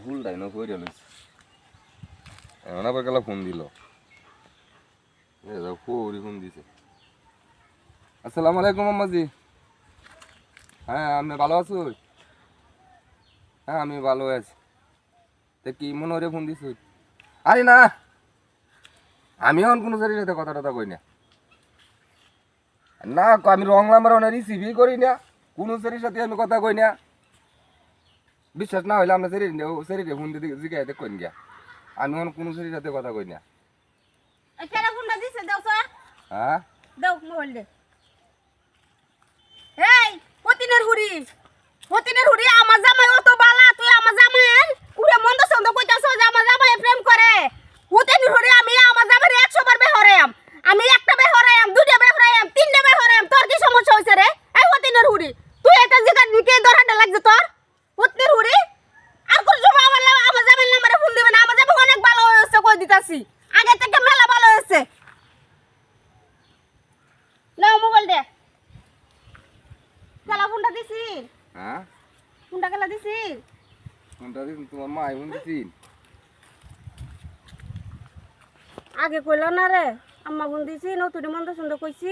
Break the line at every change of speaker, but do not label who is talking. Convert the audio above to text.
ভুলটাই না কইরা লইছে এমন আবার গেলা ফোন দিল ফোন দিছে আসসালামু আলাইকুম আম্মাজি হ্যাঁ আপনি ভালো আছো হ্যাঁ আমি ভালো আছি তা কি মনে হরে ফোন দিছ আরে না আমি এখন কোনো জায়গার সাথে কথা টথা কই না না আমি রং নাম্বার রিসিভই করি না কোনো জায়গার সাথে আমি কথা কই না বিশ্বাস না হইলে আমরা শরীরে ফোন দিতে জিজ্ঞাসা কইন গিয়া আমি এখন কোনো জায়গার সাথে কথা কই না
ফোনটা দিছে দাও তো
হ্যাঁ
দাও মোবাইল দে এই পতিনের হুড়ি আমার জামাই অত বালা তুই আমার জামাই পুরো মন্দ সন্দ কইতাছ যে আমার জামাই প্রেম করে পতিনের হুড়ি আমি আমার জামাইরে 100 বার বেহরায়াম আমি একটা বেহরায়াম দুইটা বেহরায়াম তিনটা বেহরায়াম তোর কি সমস্যা হইছে রে এই পতিনের হুড়ি তুই এটা জিগা নিকে দরহাটা লাগছে তোর পতিনের হুড়ি আর কোন সময় আমার জামাইর নাম্বারে ফোন দিবেন আমার জামাই অনেক ভালো হইছে কই দিতাছি আগে থেকে মেলা ভালো হইছে নাও মোবাইল দে খেলা ফোনটা দিছি
হ্যাঁ
ফোনটা খেলা দিছি
ফোনটা দিন তোমার মা ফোন দিছি
আগে কইল না রে আম্মা ফোন দিছি নতুন মন্দ সুন্দর কইছি